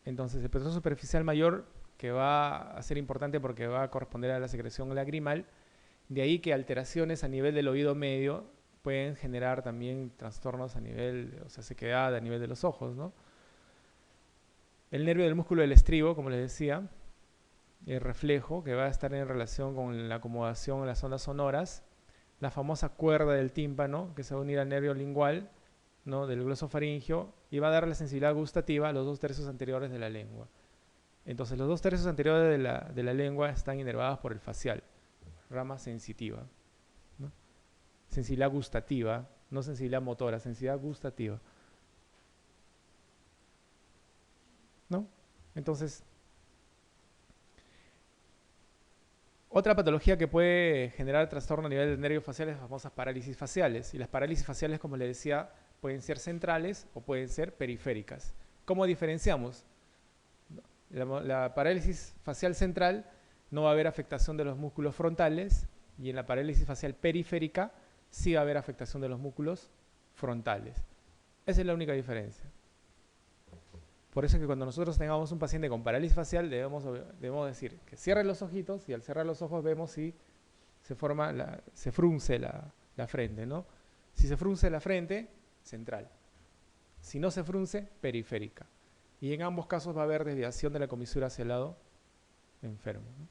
Entonces, el petróleo superficial mayor, que va a ser importante porque va a corresponder a la secreción lagrimal, de ahí que alteraciones a nivel del oído medio pueden generar también trastornos a nivel, o sea, sequedad a nivel de los ojos, ¿no? El nervio del músculo del estribo, como les decía, el reflejo, que va a estar en relación con la acomodación en las ondas sonoras, la famosa cuerda del tímpano, que se va a unir al nervio lingual, ¿no? Del glosofaringio, y va a dar la sensibilidad gustativa a los 2/3 anteriores de la lengua. Entonces, los 2/3 anteriores de la lengua están inervados por el facial, rama sensitiva, ¿no? Sensibilidad gustativa, no sensibilidad motora, sensibilidad gustativa, ¿no? Entonces, otra patología que puede generar trastorno a nivel del nervio facial es las famosas parálisis faciales. Y las parálisis faciales, como les decía, pueden ser centrales o pueden ser periféricas. ¿Cómo diferenciamos? La parálisis facial central no va a haber afectación de los músculos frontales y en la parálisis facial periférica sí va a haber afectación de los músculos frontales. Esa es la única diferencia. Por eso es que cuando nosotros tengamos un paciente con parálisis facial debemos decir que cierre los ojitos y al cerrar los ojos vemos si se frunce la frente, ¿no? Si se frunce la frente, central. Si no se frunce, periférica. Y en ambos casos va a haber desviación de la comisura hacia el lado enfermo, ¿no?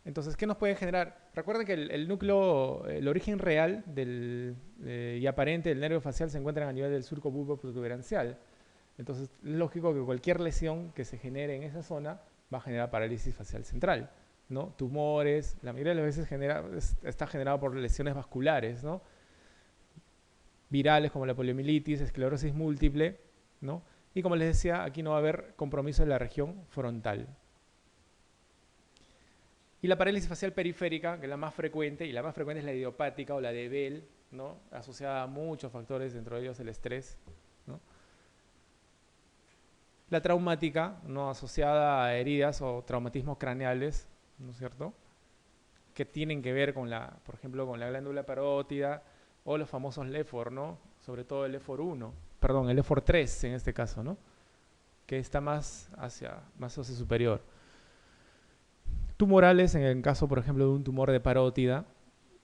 Entonces, ¿qué nos puede generar? Recuerden que el núcleo, el origen real y aparente del nervio facial se encuentra a nivel del surco bulbo-protuberancial. Entonces, es lógico que cualquier lesión que se genere en esa zona va a generar parálisis facial central, ¿no? Tumores, la mayoría de las veces está generado por lesiones vasculares, ¿no? Virales como la poliomielitis, esclerosis múltiple, ¿no? Y como les decía, aquí no va a haber compromiso de la región frontal. Y la parálisis facial periférica, que es la más frecuente, y la más frecuente es la idiopática o la de Bell, ¿no? Asociada a muchos factores, dentro de ellos el estrés, ¿no? La traumática, ¿no? Asociada a heridas o traumatismos craneales, ¿no es cierto? Que tienen que ver con por ejemplo, con la glándula parótida o los famosos LEFOR, ¿no? Sobre todo el LEFOR 1, perdón, el LEFOR 3 en este caso, ¿no? Que está más hacia superior. Tumorales, en el caso, por ejemplo, de un tumor de parótida,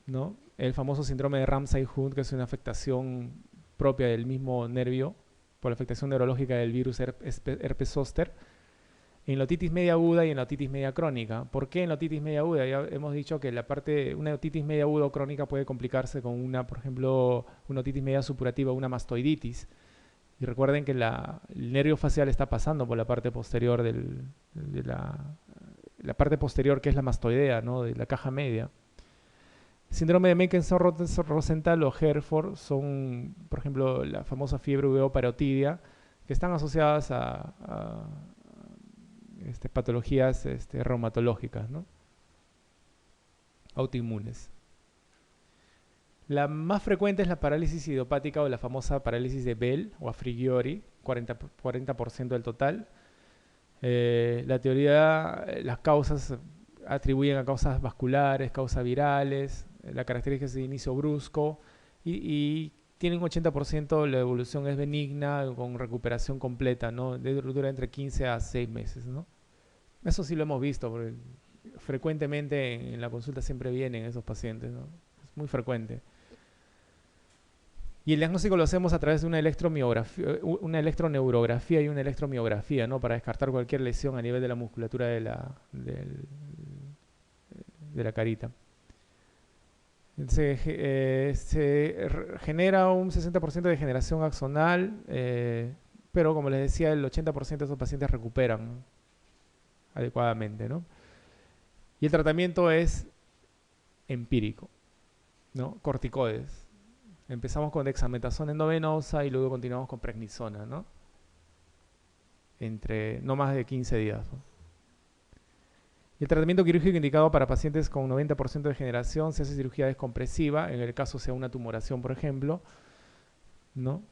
¿no? El famoso síndrome de Ramsay-Hunt, que es una afectación propia del mismo nervio por la afectación neurológica del virus herpes zóster, en la otitis media aguda y en la otitis media crónica. ¿Por qué en la otitis media aguda? Ya hemos dicho que una otitis media aguda o crónica puede complicarse con por ejemplo, una otitis media supurativa, una mastoiditis. Y recuerden que el nervio facial está pasando por la parte posterior de la parte posterior, que es la mastoidea, ¿no? De la caja media. Síndrome de Menkes-Rosenthal o Hereford son, por ejemplo, la famosa fiebre uveoparotidia, que están asociadas a patologías reumatológicas, ¿no? Autoinmunes. La más frecuente es la parálisis idiopática o la famosa parálisis de Bell o Afrigiori, 40% del total. La teoría, las causas atribuyen a causas vasculares, causas virales, la característica es de inicio brusco y tienen un 80%, la evolución es benigna con recuperación completa, ¿no? Dura entre 15 a 6 meses, ¿no? Eso sí lo hemos visto, porque frecuentemente en la consulta siempre vienen esos pacientes, ¿no? Es muy frecuente. Y el diagnóstico lo hacemos a través de una electroneurografía y una electromiografía, ¿no? Para descartar cualquier lesión a nivel de la musculatura de la carita. Se genera un 60% de degeneración axonal, pero como les decía, el 80% de esos pacientes recuperan adecuadamente, ¿no? Y el tratamiento es empírico, ¿no? Corticoides. Empezamos con dexametasona endovenosa y luego continuamos con prednisona, ¿no? Entre no más de 15 días, ¿no? Y el tratamiento quirúrgico indicado para pacientes con 90% de degeneración se hace cirugía descompresiva, en el caso sea una tumoración, por ejemplo, ¿no?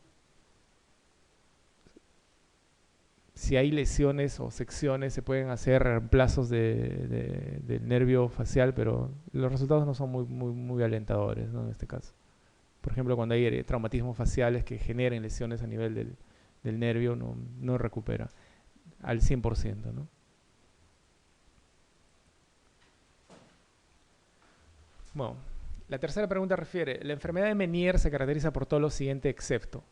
Si hay lesiones o secciones, se pueden hacer reemplazos del nervio facial, pero los resultados no son muy alentadores, ¿no? En este caso. Por ejemplo, cuando hay traumatismos faciales que generen lesiones a nivel del nervio no recupera al 100%, ¿no? Bueno, la tercera pregunta refiere, la enfermedad de Meniere se caracteriza por todo lo siguiente excepto.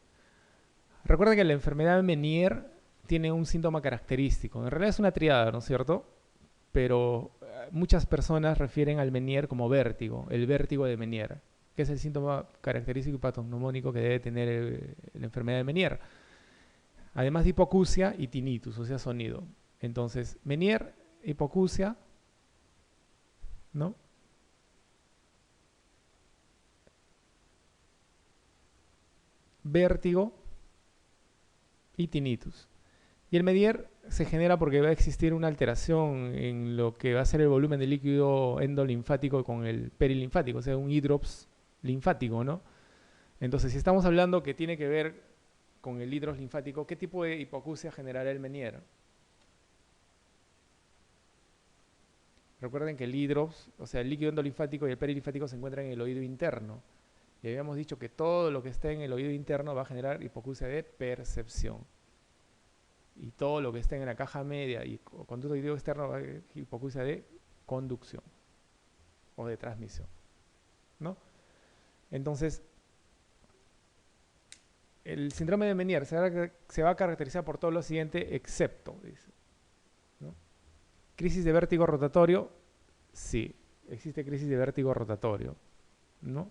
Recuerden que la enfermedad de Meniere tiene un síntoma característico. En realidad es una triada, ¿no es cierto? Pero muchas personas refieren al Meniere como vértigo, el vértigo de Meniere, que es el síntoma característico y patognomónico que debe tener la enfermedad de Meniere. Además de hipoacusia y tinnitus, o sea, sonido. Entonces, Meniere, hipoacusia, ¿no? Vértigo y tinnitus. Y el Meniere se genera porque va a existir una alteración en lo que va a ser el volumen de líquido endolinfático con el perilinfático, o sea, un hidrops linfático, ¿no? Entonces, si estamos hablando que tiene que ver con el hidrops linfático, ¿qué tipo de hipoacusia generará el Meniere? Recuerden que el hidrops, o sea, el líquido endolinfático y el perilinfático se encuentran en el oído interno. Y habíamos dicho que todo lo que esté en el oído interno va a generar hipoacusia de percepción. Y todo lo que esté en la caja media y conducto auditivo externo va a generar hipoacusia de conducción o de transmisión, ¿no? Entonces, el síndrome de Meniere se va a caracterizar por todo lo siguiente, excepto, dice, ¿no? Crisis de vértigo rotatorio, sí, existe crisis de vértigo rotatorio, ¿no?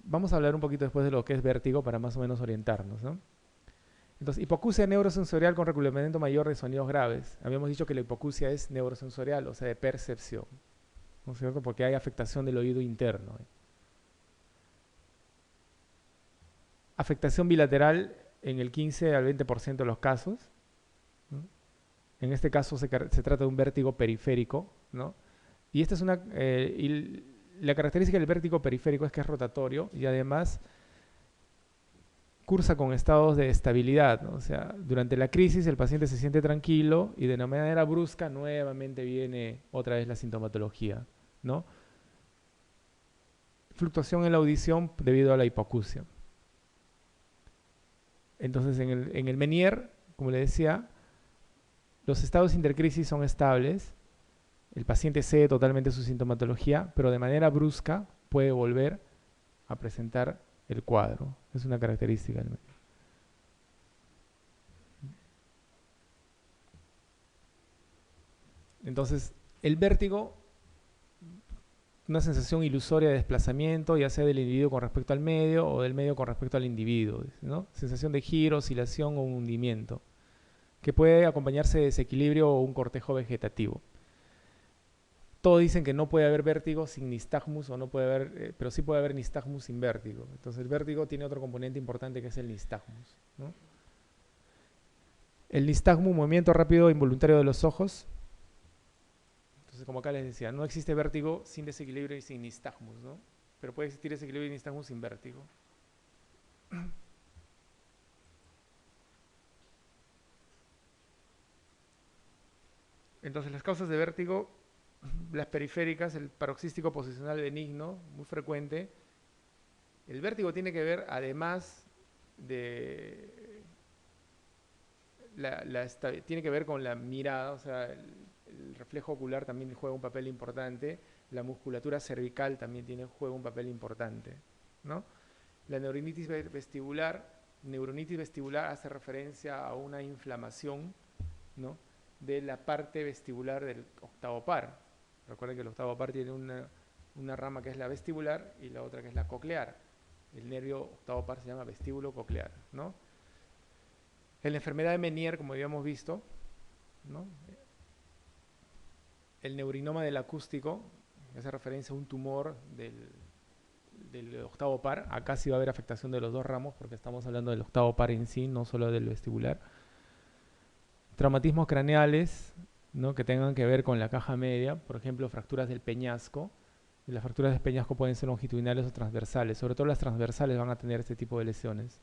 Vamos a hablar un poquito después de lo que es vértigo para más o menos orientarnos, ¿no? Entonces, hipoacusia neurosensorial con reclutamiento mayor de sonidos graves. Habíamos dicho que la hipoacusia es neurosensorial, o sea, de percepción, ¿no es cierto? Porque hay afectación del oído interno. Afectación bilateral en el 15 al 20% de los casos, ¿no? En este caso se trata de un vértigo periférico, ¿no? Y esta es y la característica del vértigo periférico es que es rotatorio y además cursa con estados de estabilidad, ¿no? O sea, durante la crisis el paciente se siente tranquilo y de una manera brusca nuevamente viene otra vez la sintomatología, ¿no? Fluctuación en la audición debido a la hipoacusia. Entonces, en el Meniere, como le decía, los estados intercrisis son estables, el paciente cede totalmente su sintomatología, pero de manera brusca puede volver a presentar el cuadro. Es una característica del Meniere. Entonces, el vértigo, una sensación ilusoria de desplazamiento, ya sea del individuo con respecto al medio o del medio con respecto al individuo, ¿no? Sensación de giro, oscilación o hundimiento, que puede acompañarse de desequilibrio o un cortejo vegetativo. Todos dicen que no puede haber vértigo sin nistagmus, o no puede haber, pero sí puede haber nistagmus sin vértigo. Entonces el vértigo tiene otro componente importante que es el nistagmus, ¿no? El nistagmus, movimiento rápido e involuntario de los ojos. Entonces, como acá les decía, no existe vértigo sin desequilibrio y sin nistagmus, ¿no? Pero puede existir desequilibrio y nistagmus sin vértigo. Entonces, las causas de vértigo, las periféricas, el paroxístico posicional benigno, muy frecuente. El vértigo tiene que ver, además de tiene que ver con la mirada, o sea, el reflejo ocular también juega un papel importante, la musculatura cervical también juega un papel importante, ¿no? La neuronitis vestibular hace referencia a una inflamación, ¿no?, de la parte vestibular del octavo par. Recuerden que el octavo par tiene una rama que es la vestibular y la otra que es la coclear. El nervio octavo par se llama vestíbulo coclear, ¿no? En la enfermedad de Meniere, como habíamos visto, ¿no?, el neurinoma del acústico hace referencia a un tumor del octavo par. Acá sí va a haber afectación de los dos ramos porque estamos hablando del octavo par en sí, no solo del vestibular. Traumatismos craneales, ¿no?, que tengan que ver con la caja media, por ejemplo, fracturas del peñasco. Y las fracturas del peñasco pueden ser longitudinales o transversales. Sobre todo las transversales van a tener este tipo de lesiones.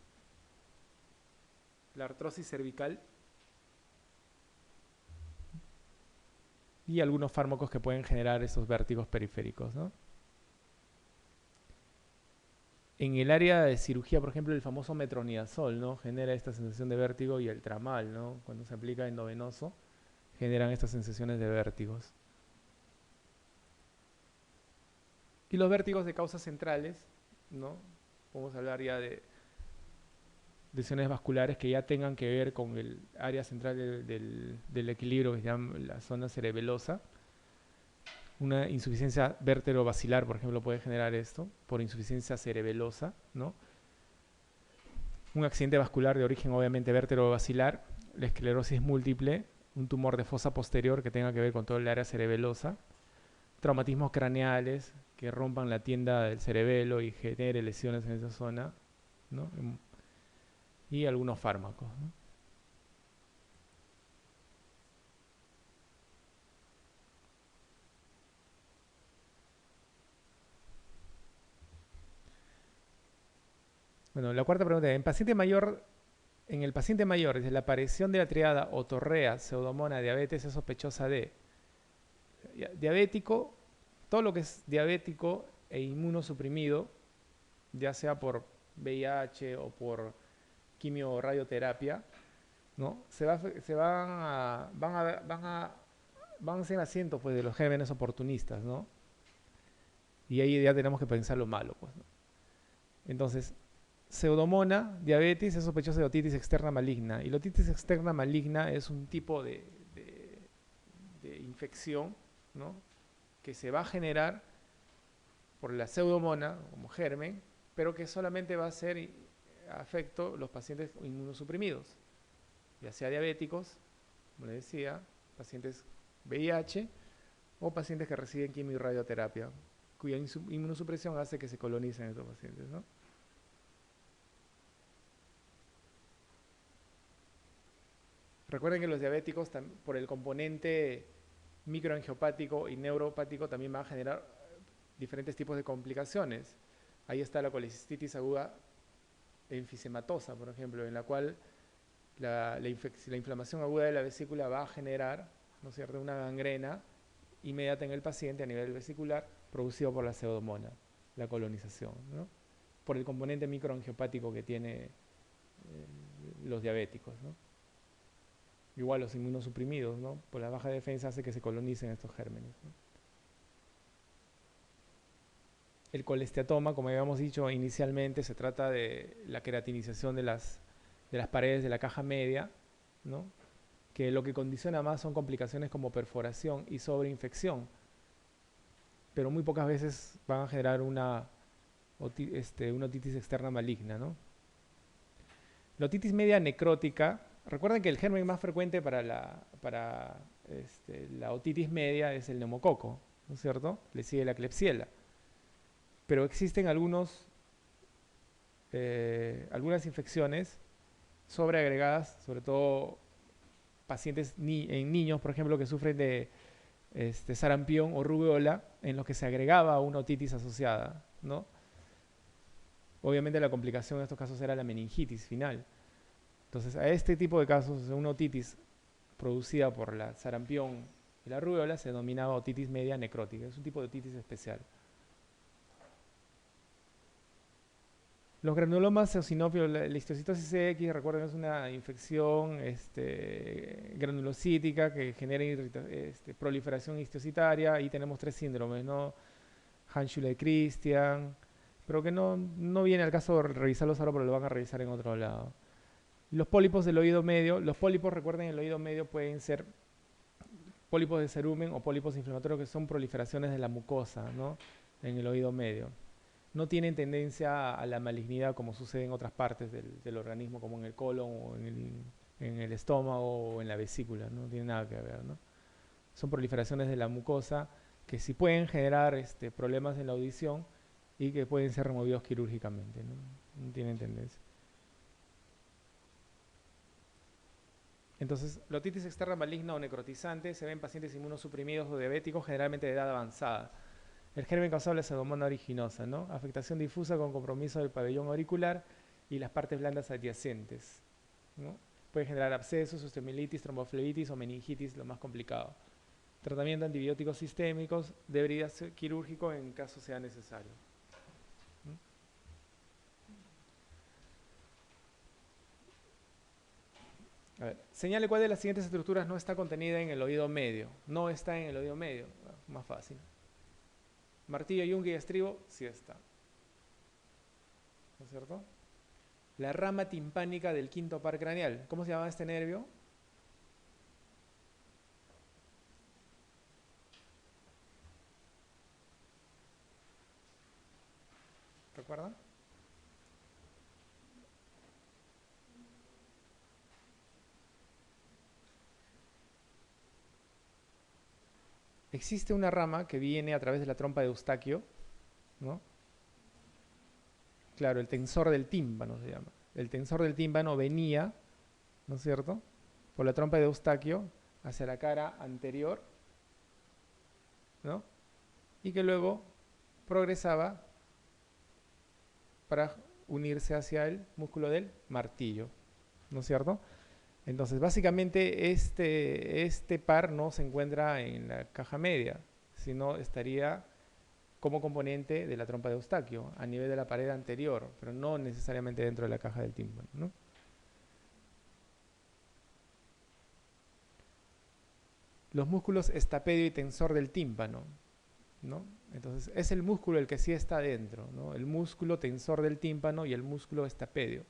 La artrosis cervical y algunos fármacos que pueden generar esos vértigos periféricos, ¿no? En el área de cirugía, por ejemplo, el famoso metronidazol, ¿no? Genera esta sensación de vértigo y el tramal, ¿no? Cuando se aplica endovenoso, generan estas sensaciones de vértigos. Y los vértigos de causas centrales, ¿no? Podemos hablar ya de lesiones vasculares que ya tengan que ver con el área central del equilibrio, que se llama la zona cerebelosa. Una insuficiencia vértebro-basilar, por ejemplo, puede generar esto, por insuficiencia cerebelosa, ¿no? Un accidente vascular de origen obviamente vértebro-basilar, la esclerosis múltiple, un tumor de fosa posterior que tenga que ver con todo el área cerebelosa, traumatismos craneales que rompan la tienda del cerebelo y genere lesiones en esa zona, ¿no? Y algunos fármacos, ¿no? Bueno, la cuarta pregunta, en el paciente mayor, desde la aparición de la triada otorrea, pseudomona, diabetes es sospechosa de diabético, todo lo que es diabético e inmunosuprimido, ya sea por VIH o por quimio o radioterapia, ¿no? Se van a ser asientos pues, de los gérmenes oportunistas, ¿no? Y ahí ya tenemos que pensar lo malo, pues, ¿no? Entonces, pseudomona, diabetes, es sospechosa de otitis externa maligna. Y la otitis externa maligna es un tipo de infección, ¿no? Que se va a generar por la pseudomona como germen, pero que solamente va a ser afecto los pacientes inmunosuprimidos, ya sea diabéticos, como les decía, pacientes VIH o pacientes que reciben quimio y radioterapia, cuya inmunosupresión hace que se colonicen estos pacientes, ¿no? Recuerden que los diabéticos, por el componente microangiopático y neuropático, también van a generar diferentes tipos de complicaciones. Ahí está la colecistitis aguda enfisematosa, por ejemplo, en la cual la inflamación aguda de la vesícula va a generar, ¿no es cierto?, una gangrena inmediata en el paciente a nivel vesicular, producido por la pseudomona, la colonización, ¿no? Por el componente microangiopático que tiene los diabéticos, ¿no? Igual los inmunosuprimidos, ¿no? Por la baja defensa hace que se colonicen estos gérmenes, ¿no? El colesteatoma, como habíamos dicho inicialmente, se trata de la queratinización de las paredes de la caja media, ¿no? Que lo que condiciona más son complicaciones como perforación y sobreinfección, pero muy pocas veces van a generar una otitis externa maligna, ¿no? La otitis media necrótica, recuerden que el germen más frecuente para la otitis media es el neumococo, ¿no es cierto? Le sigue la Klebsiella. Pero existen algunas infecciones sobreagregadas, sobre todo pacientes en niños, por ejemplo, que sufren de sarampión o rubiola, en los que se agregaba una otitis asociada, ¿no? Obviamente la complicación en estos casos era la meningitis final. Entonces, a este tipo de casos, una otitis producida por la sarampión y la rubiola se denominaba otitis media necrótica. Es un tipo de otitis especial. Los granulomas eosinófilos, la histocitosis X, recuerden, es una infección granulocítica que genera proliferación histocitaria. Ahí tenemos tres síndromes, ¿no? Hanschule-Christian, pero que no viene al caso de revisarlos ahora, pero lo van a revisar en otro lado. Los pólipos del oído medio, los pólipos, recuerden, en el oído medio pueden ser pólipos de cerumen o pólipos inflamatorios que son proliferaciones de la mucosa, ¿no? En el oído medio. No tienen tendencia a la malignidad como sucede en otras partes del organismo, como en el colon o en el estómago o en la vesícula, no tiene nada que ver, ¿no? Son proliferaciones de la mucosa que sí pueden generar problemas en la audición y que pueden ser removidos quirúrgicamente, ¿no? No tienen tendencia. Entonces, la otitis externa maligna o necrotizante se ve en pacientes inmunosuprimidos o diabéticos, generalmente de edad avanzada. El germen causable es pseudomonas aeruginosa, ¿no? Afectación difusa con compromiso del pabellón auricular y las partes blandas adyacentes, ¿no? Puede generar abscesos, osteomielitis, tromboflebitis o meningitis, lo más complicado. Tratamiento de antibióticos sistémicos debería ser quirúrgico en caso sea necesario. A ver, señale cuál de las siguientes estructuras no está contenida en el oído medio. No está en el oído medio. Más fácil. Martillo, yunque y estribo, sí está. ¿No es cierto? La rama timpánica del quinto par craneal. ¿Cómo se llama este nervio? ¿Recuerdan? Existe una rama que viene a través de la trompa de Eustaquio, ¿no? Claro, el tensor del tímpano se llama. El tensor del tímpano venía, ¿no es cierto?, por la trompa de Eustaquio hacia la cara anterior, ¿no? Y que luego progresaba para unirse hacia el músculo del martillo, ¿no es cierto? Entonces, básicamente este par no se encuentra en la caja media, sino estaría como componente de la trompa de Eustaquio, a nivel de la pared anterior, pero no necesariamente dentro de la caja del tímpano, ¿no? Los músculos estapedio y tensor del tímpano, ¿no? Entonces, es el músculo el que sí está dentro, ¿no? El músculo tensor del tímpano y el músculo estapedio.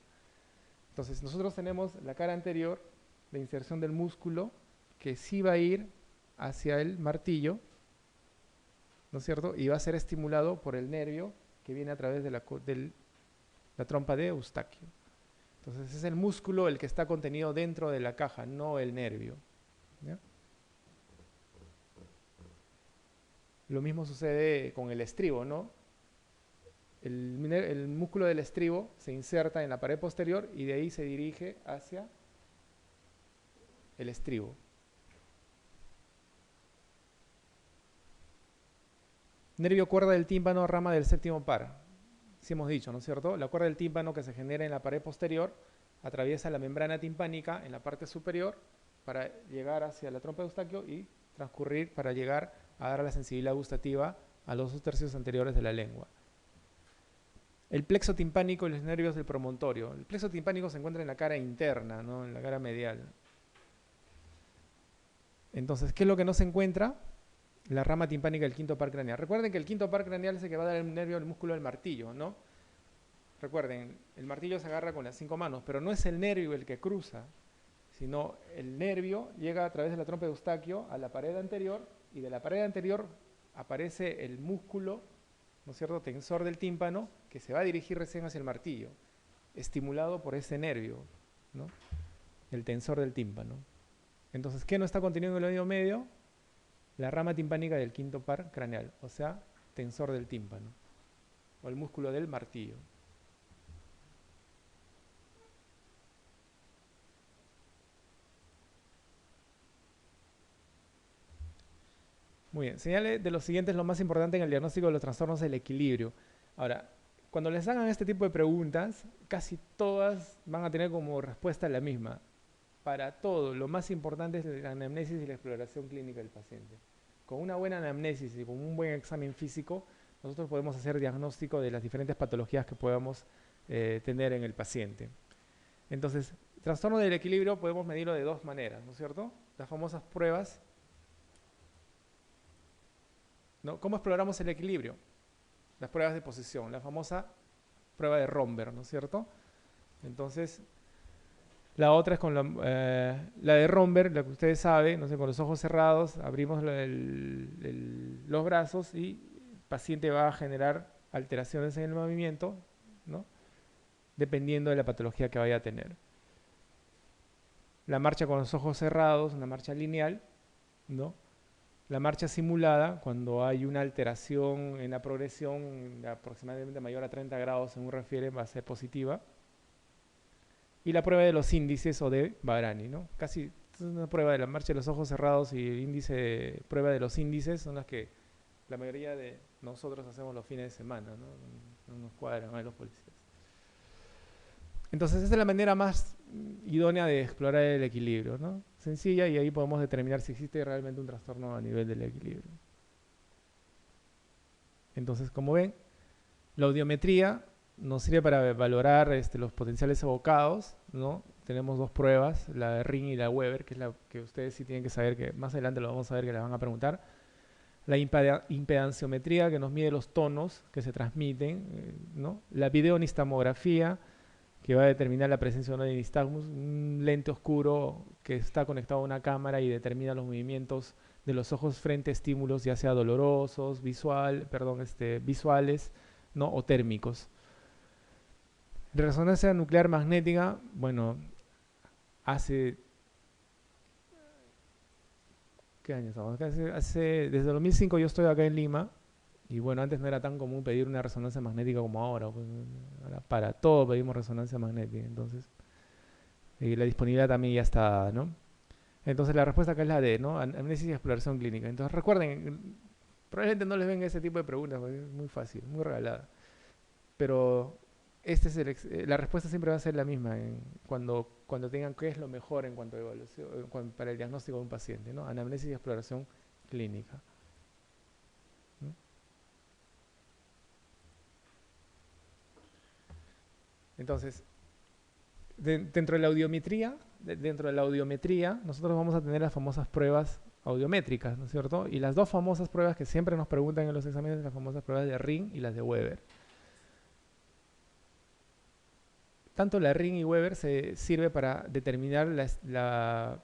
Entonces, nosotros tenemos la cara anterior de inserción del músculo que sí va a ir hacia el martillo, ¿no es cierto? Y va a ser estimulado por el nervio que viene a través de la trompa de Eustaquio. Entonces, es el músculo el que está contenido dentro de la caja, no el nervio, ¿ya? Lo mismo sucede con el estribo, ¿no? El músculo del estribo se inserta en la pared posterior y de ahí se dirige hacia el estribo. Nervio cuerda del tímpano, rama del séptimo par. Sí hemos dicho, ¿no es cierto? La cuerda del tímpano que se genera en la pared posterior atraviesa la membrana timpánica en la parte superior para llegar hacia la trompa de Eustaquio y transcurrir para llegar a dar la sensibilidad gustativa a los 2/3 anteriores de la lengua. El plexo timpánico y los nervios del promontorio. El plexo timpánico se encuentra en la cara interna, ¿no? En la cara medial. Entonces, ¿qué es lo que no se encuentra? La rama timpánica del quinto par craneal. Recuerden que el quinto par craneal es el que va a dar el nervio al músculo del martillo, ¿no? Recuerden, el martillo se agarra con las 5 manos, pero no es el nervio el que cruza, sino el nervio llega a través de la trompa de Eustaquio a la pared anterior y de la pared anterior aparece el músculo, ¿no es cierto?, tensor del tímpano que se va a dirigir recién hacia el martillo, estimulado por ese nervio, ¿no?, el tensor del tímpano. Entonces, ¿qué no está contenido en el oído medio? La rama timpánica del quinto par craneal, o sea, tensor del tímpano, o el músculo del martillo. Muy bien, señale de los siguientes lo más importante en el diagnóstico de los trastornos del equilibrio. Ahora, cuando les hagan este tipo de preguntas, casi todas van a tener como respuesta la misma. Para todo, lo más importante es la anamnesis y la exploración clínica del paciente. Con una buena anamnesis y con un buen examen físico, nosotros podemos hacer diagnóstico de las diferentes patologías que podamos tener en el paciente. Entonces, trastorno del equilibrio podemos medirlo de dos maneras, ¿no es cierto? Las famosas pruebas, ¿no? ¿Cómo exploramos el equilibrio? Las pruebas de posición, la famosa prueba de Romberg, ¿no es cierto? Entonces, la otra es con la de Romberg, la que ustedes saben, no sé, con los ojos cerrados, abrimos los brazos y el paciente va a generar alteraciones en el movimiento, ¿no?, dependiendo de la patología que vaya a tener. La marcha con los ojos cerrados, una marcha lineal, ¿no? La marcha simulada, cuando hay una alteración en la progresión aproximadamente mayor a 30 grados, según refiere, va a ser positiva. Y la prueba de los índices o de Bagrani, ¿no? Casi es una prueba de la marcha de los ojos cerrados y el índice, prueba de los índices son las que la mayoría de nosotros hacemos los fines de semana, ¿no? No nos cuadran a los policías. Entonces, esa es la manera más idónea de explorar el equilibrio, ¿no? Sencilla, y ahí podemos determinar si existe realmente un trastorno a nivel del equilibrio. Entonces, como ven, la audiometría nos sirve para valorar los potenciales evocados, ¿no?, tenemos dos pruebas, la de Ring y la Weber, que es la que ustedes sí tienen que saber, que más adelante lo vamos a ver que la van a preguntar. La impedanciometría, que nos mide los tonos que se transmiten, ¿no? La videonistamografía, que va a determinar la presencia o no de nistagmus, un lente oscuro que está conectado a una cámara y determina los movimientos de los ojos frente a estímulos, ya sea dolorosos, visuales, ¿no? O térmicos. Resonancia nuclear magnética, bueno, hace... ¿Qué años estamos? Desde el 2005 yo estoy acá en Lima. Y bueno, antes no era tan común pedir una resonancia magnética como ahora. Pues, ahora para todo pedimos resonancia magnética. Entonces, la disponibilidad también ya está, ¿no? Entonces la respuesta acá es la D, ¿no? Amnesia y exploración clínica. Entonces recuerden, probablemente no les venga ese tipo de preguntas, porque es muy fácil, muy regalada. Pero la respuesta siempre va a ser la misma cuando tengan qué es lo mejor en cuanto a evaluación, para el diagnóstico de un paciente, ¿no? Anamnesis y exploración clínica. ¿No? Entonces, dentro de la audiometría, nosotros vamos a tener las famosas pruebas audiométricas, ¿no es cierto? Y las dos famosas pruebas que siempre nos preguntan en los exámenes, las famosas pruebas de Ring y las de Weber. Tanto la Ring y Weber se sirve para determinar la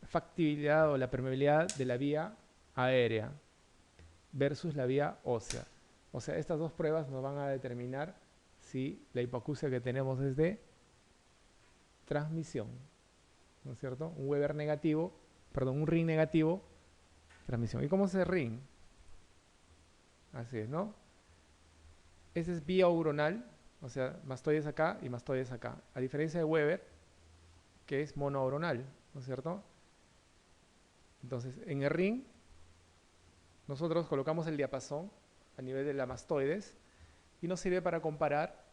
factibilidad o la permeabilidad de la vía aérea versus la vía ósea. O sea, estas dos pruebas nos van a determinar si la hipoacusia que tenemos es de transmisión, ¿no es cierto? Un Ring negativo, transmisión. ¿Y cómo se Ring? Así es, ¿no? Ese es vía neuronal, o sea, mastoides acá y mastoides acá. A diferencia de Weber, que es mononeuronal, ¿no es cierto? Entonces, en el Ring, nosotros colocamos el diapasón a nivel de la mastoides y nos sirve para comparar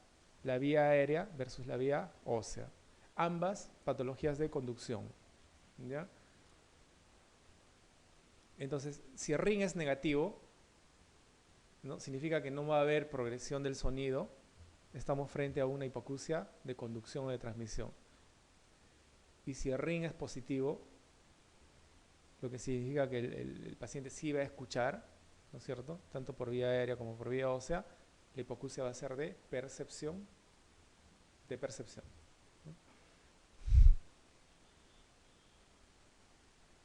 la vía aérea versus la vía ósea. Ambas patologías de conducción, ¿ya? Entonces, si el Ring es negativo, ¿no? Significa que no va a haber progresión del sonido. Estamos frente a una hipoacusia de conducción o de transmisión. Y si el Ring es positivo, lo que significa que el paciente sí va a escuchar, ¿no es cierto? Tanto por vía aérea como por vía ósea, la hipoacusia va a ser de percepción. ¿No?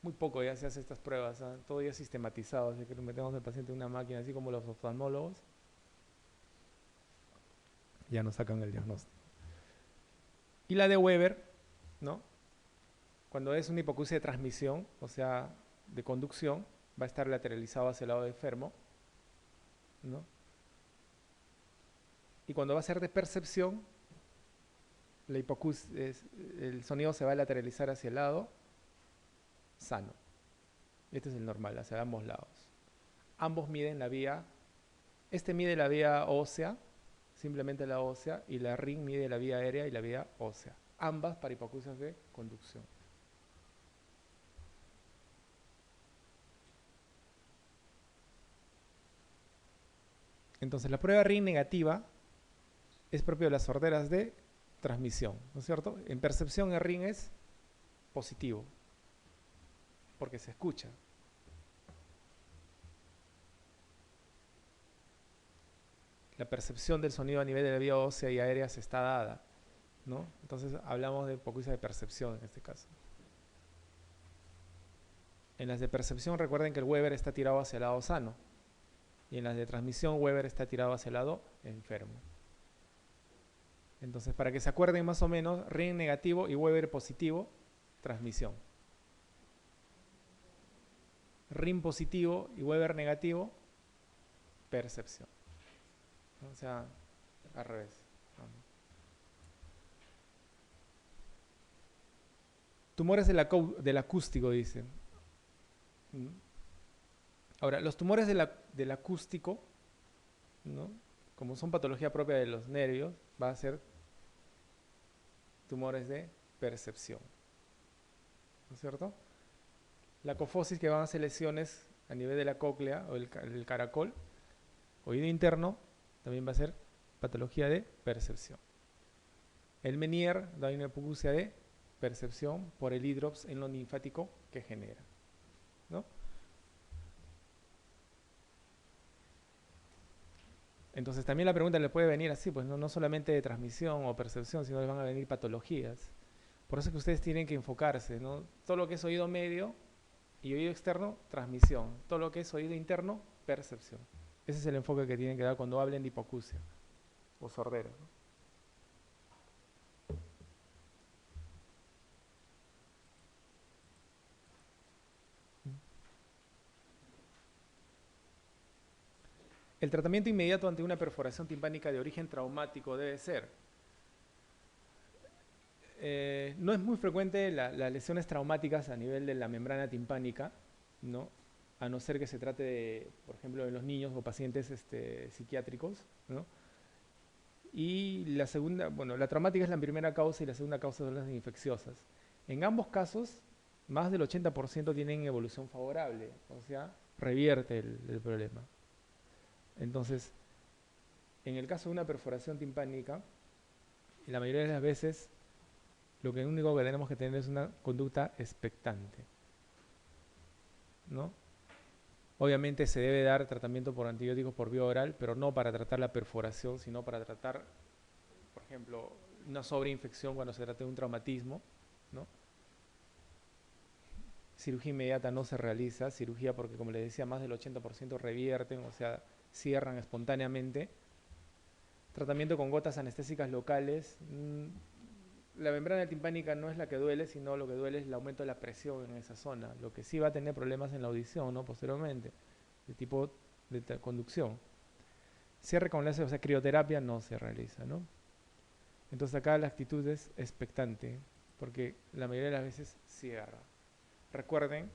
Muy poco ya se hace estas pruebas, ¿eh? Todo ya sistematizado, así que metemos al paciente en una máquina, así como los oftalmólogos, ya nos sacan el diagnóstico. Y la de Weber, ¿no? Cuando es una hipoacusia de transmisión, o sea, de conducción, va a estar lateralizado hacia el lado enfermo, ¿no? Y cuando va a ser de percepción, el sonido se va a lateralizar hacia el lado sano. Este es el normal, hacia ambos lados. Ambos miden la vía, este mide la vía ósea, simplemente la ósea, y la Ring mide la vía aérea y la vía ósea. Ambas para hipoacusias de conducción. Entonces la prueba Ring negativa es propio de las sorderas de transmisión, ¿no es cierto? En percepción el Ring es positivo, porque se escucha. La percepción del sonido a nivel de la vía ósea y aérea se está dada, ¿no? Entonces hablamos de hipoacusia de percepción en este caso. En las de percepción recuerden que el Weber está tirado hacia el lado sano, y en las de transmisión Weber está tirado hacia el lado enfermo. Entonces, para que se acuerden más o menos, Ring negativo y Weber positivo, transmisión. Ring positivo y Weber negativo, percepción. O sea, al revés. Tumores del acústico, dice. Ahora, los tumores del acústico, ¿no? Como son patología propia de los nervios, va a ser tumores de percepción, ¿no es cierto? La cofosis, que van a ser lesiones a nivel de la cóclea o el caracol, oído interno, también va a ser patología de percepción. El Meniere da una hipoacusia de percepción por el hidrops en lo linfático que genera, ¿no? Entonces también la pregunta le puede venir así, pues no solamente de transmisión o percepción, sino les van a venir patologías. Por eso es que ustedes tienen que enfocarse, ¿no? Todo lo que es oído medio y oído externo, transmisión. Todo lo que es oído interno, percepción. Ese es el enfoque que tienen que dar cuando hablen de hipoacusia o sordera, ¿no? El tratamiento inmediato ante una perforación timpánica de origen traumático debe ser. No es muy frecuente las lesiones traumáticas a nivel de la membrana timpánica, ¿no? A no ser que se trate de, por ejemplo, de los niños o pacientes psiquiátricos, ¿no? Y la segunda, bueno, la traumática es la primera causa y la segunda causa son las infecciosas. En ambos casos, más del 80% tienen evolución favorable, o sea, revierte el problema. Entonces, en el caso de una perforación timpánica, la mayoría de las veces lo único que tenemos que tener es una conducta expectante, ¿no? Obviamente se debe dar tratamiento por antibióticos por vía oral, pero no para tratar la perforación, sino para tratar, por ejemplo, una sobreinfección cuando se trata de un traumatismo, ¿no? Cirugía inmediata no se realiza, cirugía porque, como les decía, más del 80% revierten, o sea, cierran espontáneamente. Tratamiento con gotas anestésicas locales. La membrana timpánica no es la que duele, sino lo que duele es el aumento de la presión en esa zona, lo que sí va a tener problemas en la audición, ¿no? Posteriormente, de tipo de conducción. Cierre con láser, o sea, crioterapia no se realiza, ¿no? Entonces acá la actitud es expectante, porque la mayoría de las veces cierra. Recuerden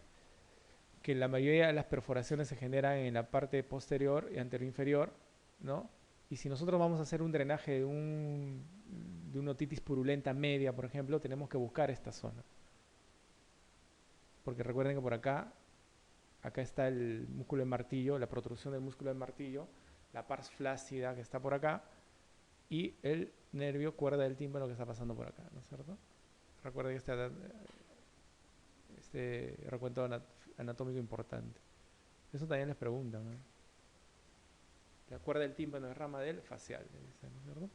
que la mayoría de las perforaciones se generan en la parte posterior y anteroinferior, ¿no? Y si nosotros vamos a hacer un drenaje de una otitis purulenta media, por ejemplo, tenemos que buscar esta zona. Porque recuerden que por acá está el músculo del martillo, la protrusión del músculo del martillo, la pars flácida que está por acá, y el nervio cuerda del tímpano que está pasando por acá, ¿no es cierto? Recuerden que este recuento anatómico importante. Eso también les preguntan, ¿no? La cuerda del tímpano es rama del facial, ¿no es cierto?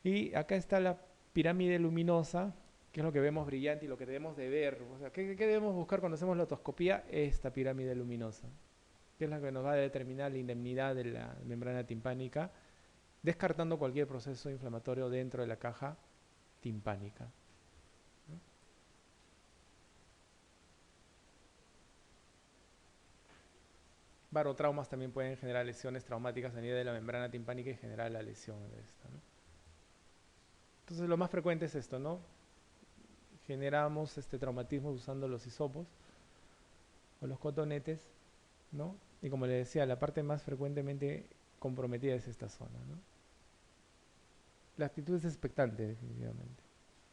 Y acá está la pirámide luminosa, que es lo que vemos brillante y lo que debemos de ver. O sea, ¿qué debemos buscar cuando hacemos la otoscopía? Esta pirámide luminosa, que es la que nos va a determinar la indemnidad de la membrana timpánica, descartando cualquier proceso inflamatorio dentro de la caja timpánica, ¿no? Barotraumas también pueden generar lesiones traumáticas a nivel de la membrana timpánica y generar la lesión de esta, ¿no? Entonces lo más frecuente es esto, ¿no? Generamos traumatismo usando los hisopos o los cotonetes, ¿no? Y como les decía, la parte más frecuentemente comprometida es esta zona, ¿no? La actitud es expectante, definitivamente.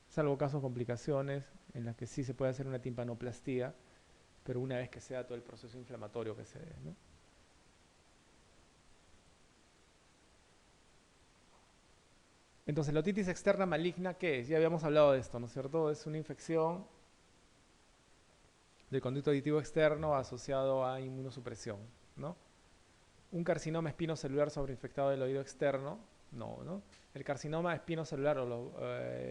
Salvo casos complicaciones en las que sí se puede hacer una timpanoplastía, pero una vez que sea todo el proceso inflamatorio que se dé, ¿no? Entonces, la otitis externa maligna, ¿qué es? Ya habíamos hablado de esto, ¿no es cierto? Es una infección del conducto auditivo externo asociado a inmunosupresión, ¿no? Un carcinoma espinocelular sobreinfectado del oído externo, no. El carcinoma espinocelular o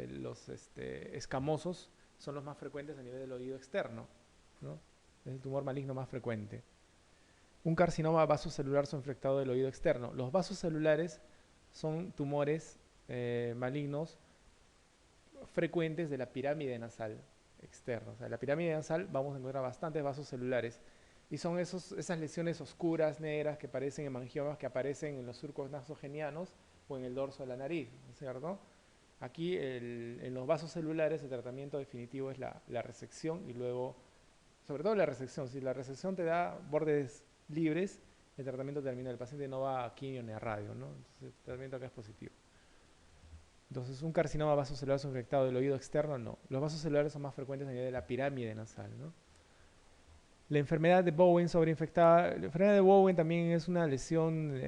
los escamosos son los más frecuentes a nivel del oído externo, ¿no? Es el tumor maligno más frecuente. Un carcinoma vasocelular sobreinfectado del oído externo. Los vasos celulares son tumores malignos frecuentes de la pirámide nasal externa. O sea, en la pirámide nasal vamos a encontrar bastantes vasos celulares. Y son esas lesiones oscuras, negras, que parecen hemangiomas, que aparecen en los surcos nasogenianos o en el dorso de la nariz, ¿no es cierto? Aquí en los vasos celulares el tratamiento definitivo es la resección y luego, sobre todo la resección. Si la resección te da bordes libres, el tratamiento termina. El paciente no va a quimio ni a radio, ¿no? Entonces el tratamiento acá es positivo. Entonces, un carcinoma vasocelular sobreinfectado del oído externo, no. Los vasos celulares son más frecuentes a nivel de la pirámide nasal, ¿no? La enfermedad de Bowen sobreinfectada. La enfermedad de Bowen también es una lesión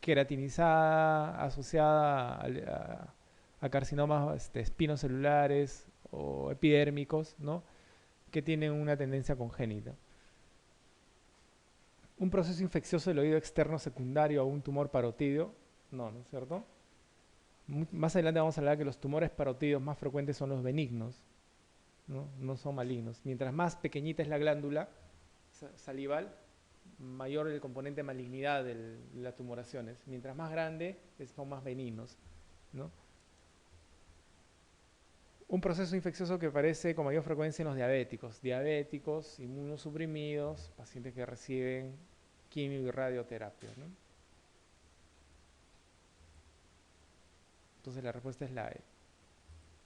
queratinizada asociada a carcinomas espinocelulares o epidérmicos, ¿no? Que tienen una tendencia congénita. Un proceso infeccioso del oído externo secundario a un tumor parotídeo, no, ¿no es cierto? Más adelante vamos a hablar que los tumores parotídeos más frecuentes son los benignos, ¿no? No son malignos. Mientras más pequeñita es la glándula salival, mayor el componente de malignidad de las tumoraciones. Mientras más grande, son más benignos, ¿no? Un proceso infeccioso que aparece con mayor frecuencia en los diabéticos, inmunosuprimidos, pacientes que reciben quimio y radioterapia, ¿no? Entonces la respuesta es la E.